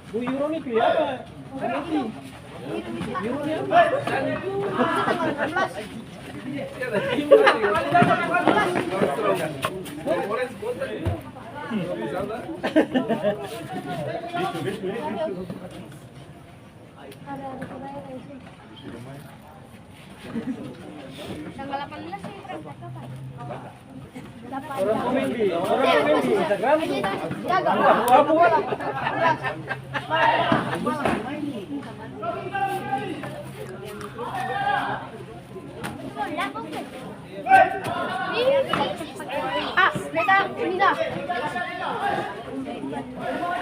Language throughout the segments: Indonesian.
Bu euro nih pilih apa? Euro nih apa? Tanggal 18 sih berangkat kapan? Orang komen di Instagram. Ah, neta, ini dah.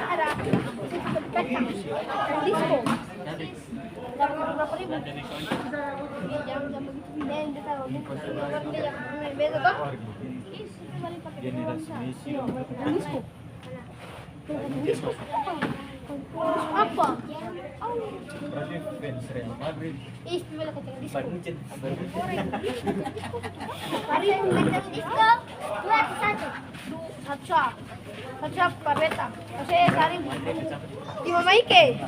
Ada disco. Berapa ribu? Jam begitu. Dan dia tahu dia yang main beda toh. Balik pakai disco. Disco. Apa? Berarti fans Real Madrid. Ih, bila kata disco. Munchen. Hari ini kita disco. Dua satu. Satu kareta. Saya cari di Mama Ike.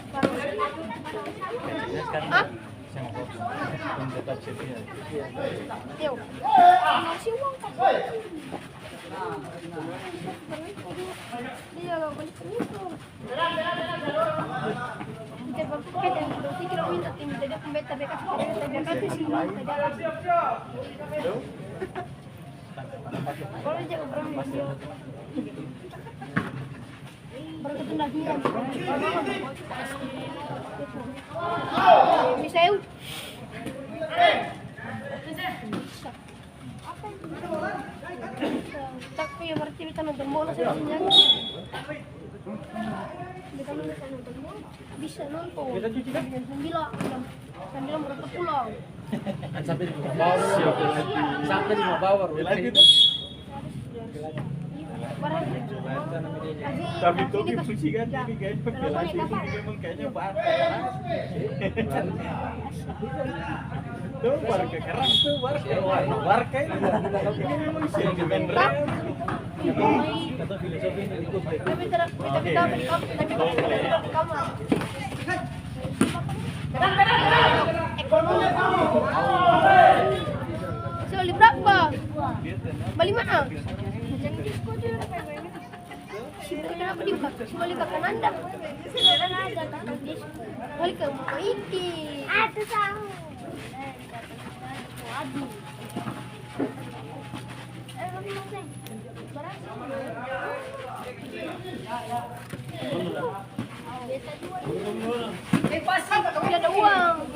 Ah? Yo. Masih uang kan? Dia kalau beli itu. Kita pakai dan kita kira minta tim jadi pembeta bekas sih. Kalau dia berang dia. Berketun lagi ya. Bisa yuk. Tapi berarti kita nonton bola sebenarnya. Kita nonton bola. Bisa nonton. Kita cuci kan? Sembilan berapa pulau? Sampai di bawah. Sampai di bawah. Lagi tuh. Tapi itu fungsi kan ini kayaknya pelasi itu memang kayaknya tuh warga kerang tuh warga ini memang sih dengan kata filosofi ini itu baik. Beli berapa? Beli mana? Kenapa dibuka? Balik ke Kananda. Sekarang ada tentang disco. Balik ke Maiki. Ada tahu. Aduh. Pasti kamu ada uang.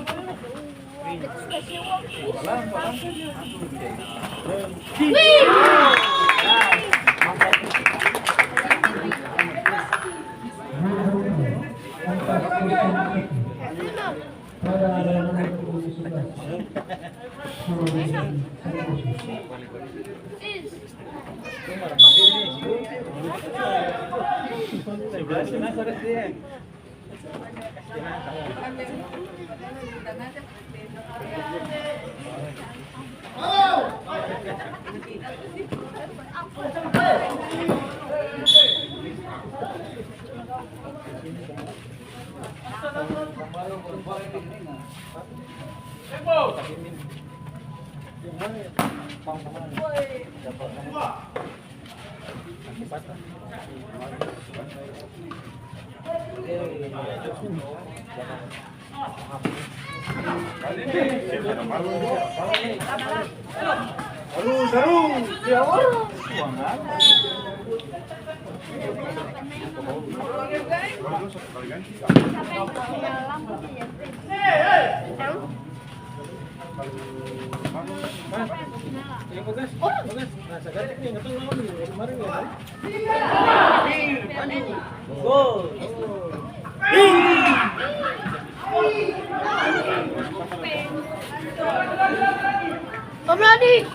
Om Ladi.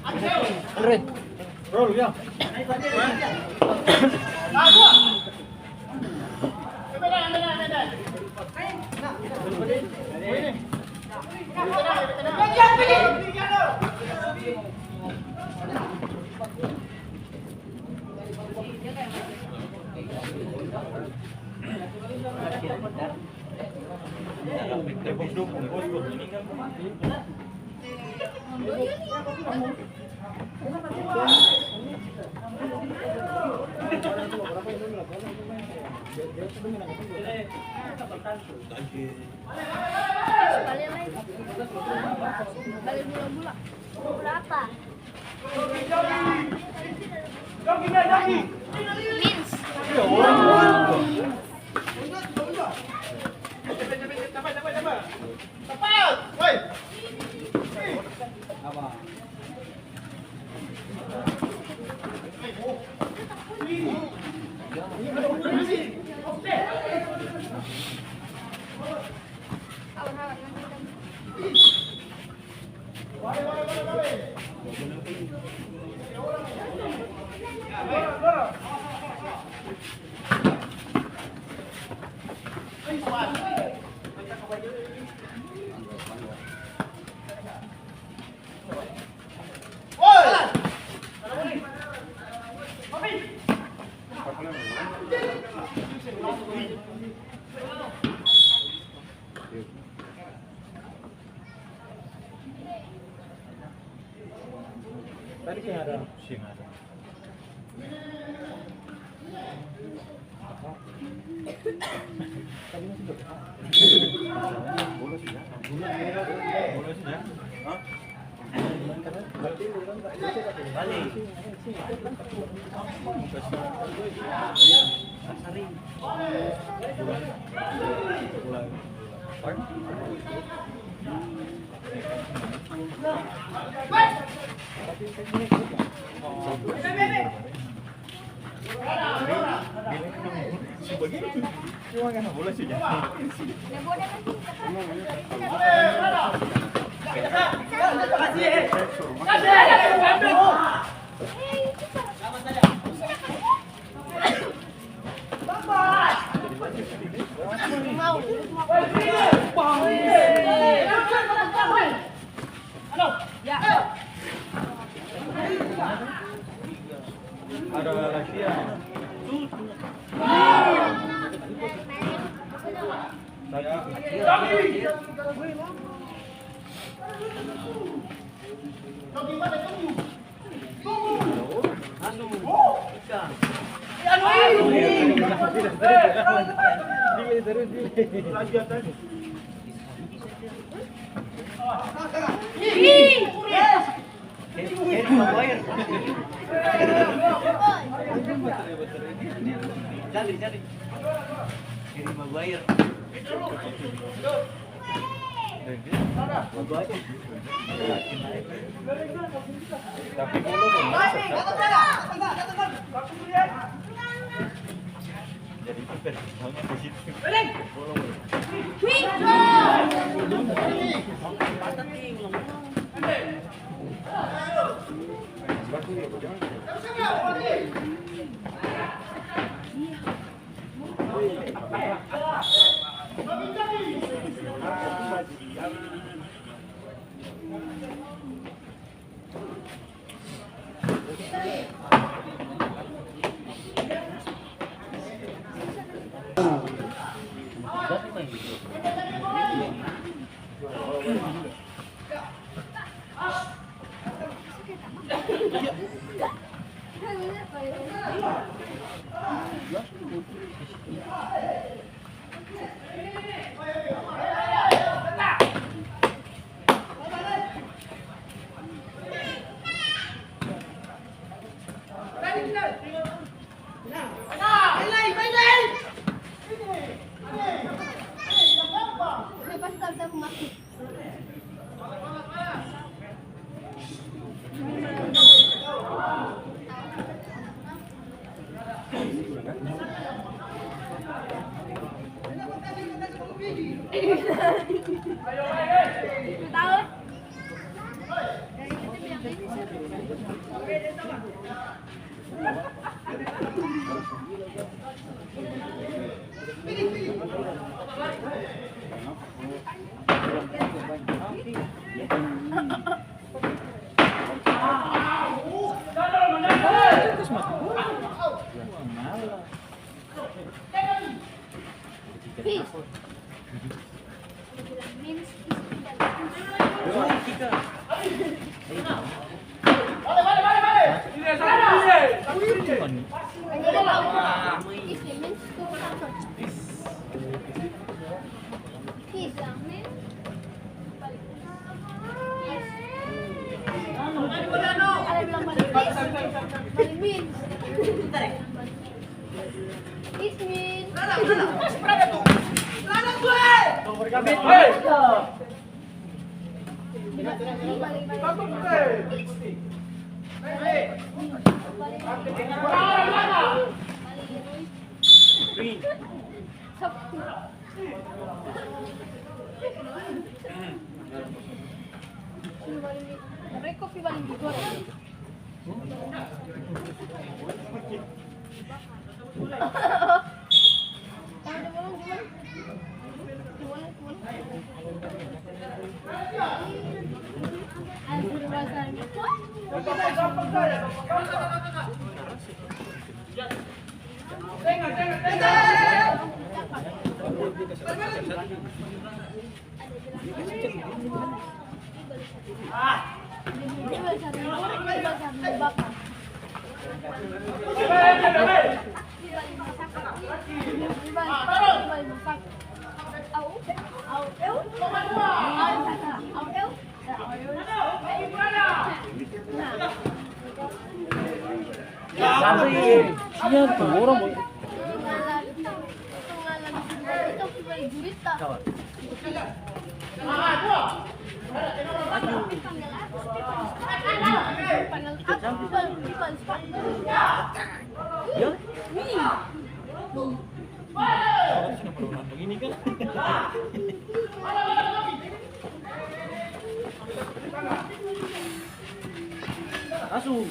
Andre. Roll ya. Balik lagi. Balik mula-mula. Berapa? Mins. Tadi kayak ada. Sih ada. Tadi masih berapa? Bola sih ya. Bola sih ya. Hah? Balik. Cuma kan bola sih ya. Ada lagi ya. Jadi. Ini Maguire. Tapi belum. Jadi positif. Tahu? Peace. Means kopi paling digoreng. Siapa tuh orang mau? Begini kan? Langsung.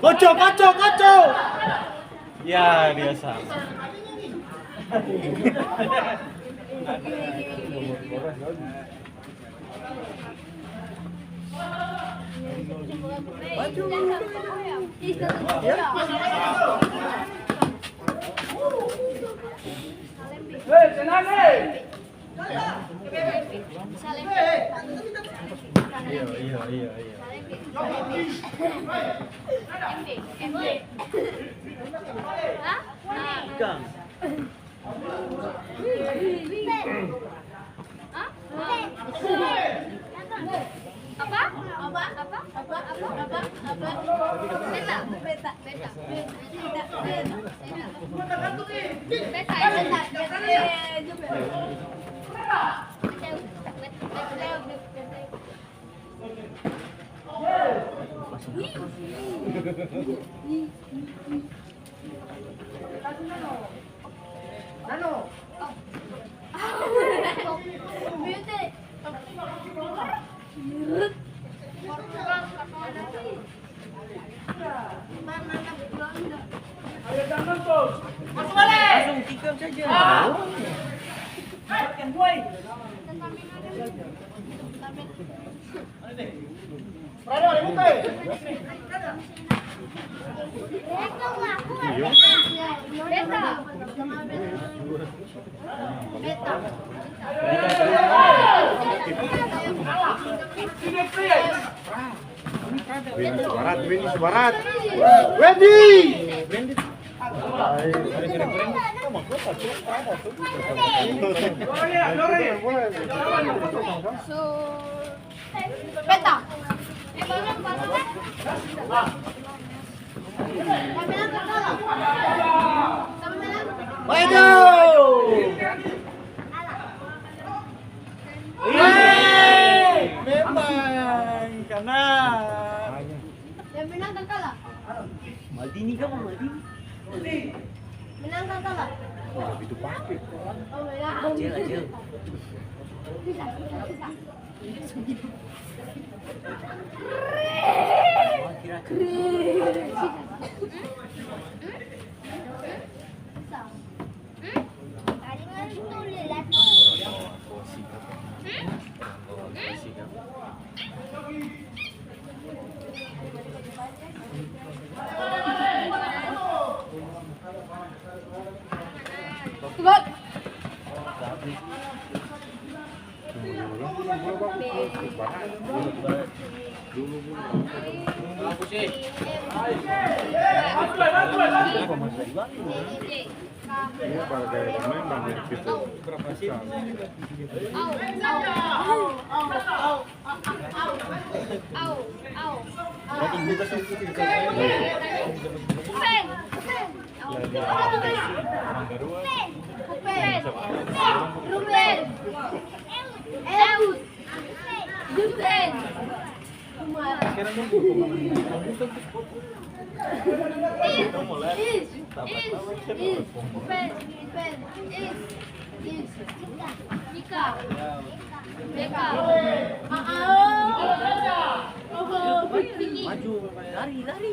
Kocok. Ya biasa. Iya. Ikan. Langsung tikam saja. Barat. Ready. Beta. Maju. Memang karena Yang menang kan kalah? Maldini kamu Maldini. Menang kan kalah? Itu pasti. Acil, acil. Bisa, bisa. Kira Tebak. Aku sih. Ini pada gaya pemain dan itu berapa sih? Maju, lari, lari.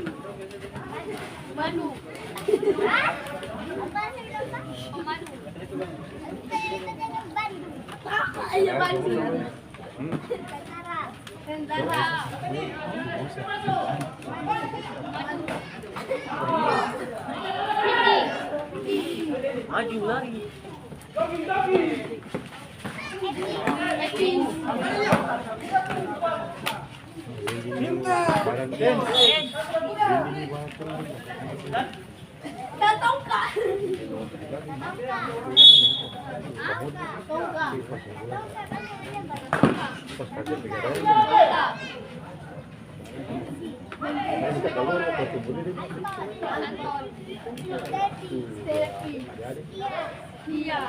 Manu. Ayo Bandung. Tentara. Maju, lari. Tongkat. Iya.